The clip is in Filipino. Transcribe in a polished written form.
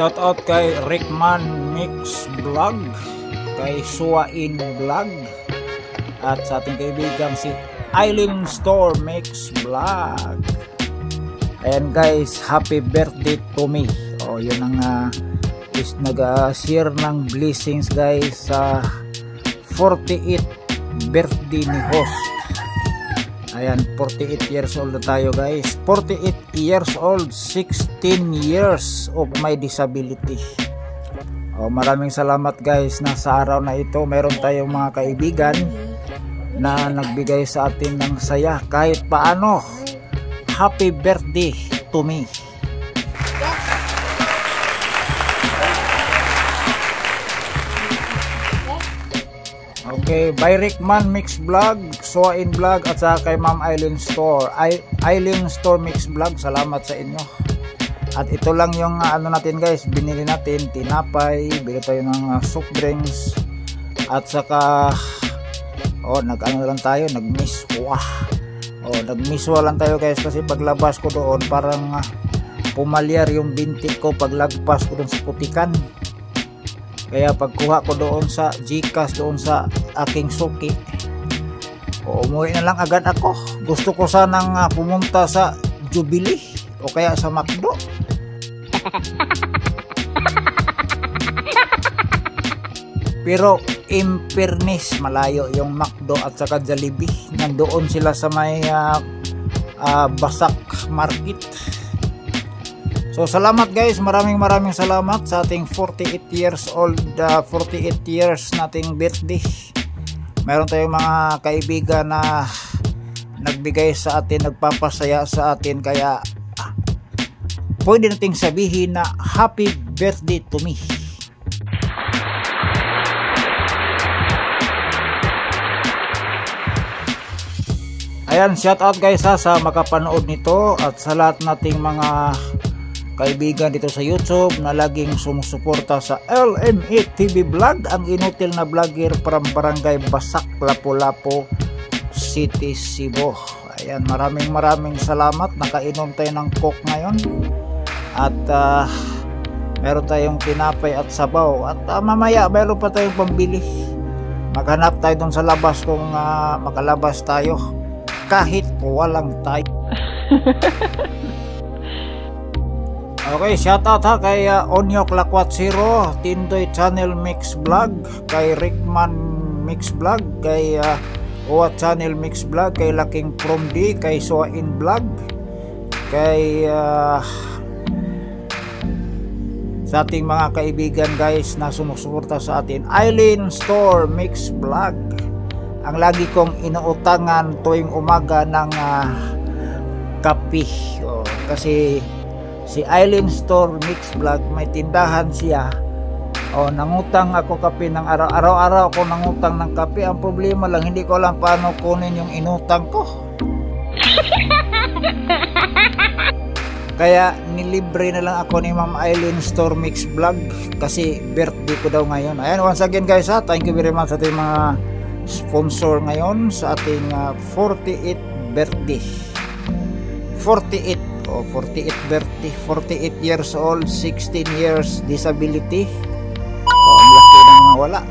Shout out kay Rickman Mix Vlog, kay Suain Vlog, at sa ating kaibigang si Eileen Store Mix Vlog. And guys, happy birthday to me. O yun ang is nag-share ng blessings guys sa 48 birthday ni host. Ayan, 48 years old na tayo guys. 48 years old, 16 years of my disability. Maraming salamat guys na sa araw na ito meron tayong mga kaibigan na nagbigay sa atin ng saya kahit paano. Happy birthday to me. Okay, by Rickman Mix Vlog, Suain Vlog, at saka kay Ma'am Eileen Store. Eileen Store Mix Vlog, salamat sa inyo. At ito lang yung ano natin guys, binili natin, tinapay, bili tayo ng soft drinks, at saka nag-ano lang tayo, nag-miswa. Nag-miswa lang tayo guys kasi paglabas ko doon parang pumalyar yung binti ko paglagpas ko doon sa putikan. Kaya pagkuha ko doon sa Gcash, doon sa aking suki, umuwi na lang agad ako. Gusto ko sanang pumunta sa Jubilee o kaya sa McDo. Pero in fairness, malayo yung McDo at saka Jollibee. Nandoon sila sa may Basak Market. So salamat guys, maraming salamat sa ating 48 years old, 48 years nating birthday. Meron tayong mga kaibigan na nagbigay sa atin, nagpapasaya sa atin, kaya pwede nating sabihin na happy birthday to me. Ayan, shout out guys sa makapanood nito at sa lahat nating mga kaibigan dito sa YouTube na laging sumusuporta sa LME TV Vlog, ang inutil na vlogger from Barangay Basak, Lapu-Lapu City, Cebu. Ayan, maraming salamat. Nakainom tayo ng Coke ngayon at meron tayong tinapay at sabaw, at mamaya meron pa tayong pambili. Maghanap tayo dun sa labas kung makalabas tayo kahit walang tayo. Okay, shout out kay Onyok Lakwat Zero, Tindoy Channel Mix Vlog, kay Rickman Mix Vlog, kay Owa Channel Mix Vlog, kay Laking From D, kay Suain Vlog, kay sa ating mga kaibigan guys na sumusuporta sa atin, Eileen Store Mix Vlog. Ang lagi kong inuutangan tuwing umaga ng kape, kasi si Eileen Store Mix Vlog may tindahan siya. Nangutang ako kape ng araw-araw ako nangutang ng kape. Ang problema lang, hindi ko alam paano kunin yung inutang ko. Kaya nilibre na lang ako ni Ma'am Eileen Store Mix Vlog kasi birthday ko daw ngayon. Ayan, once again guys thank you very much sa ating mga sponsor ngayon sa ating 48 birthday. 48 birthday, 48 years old, 16 years disability. Ang laki nang wala.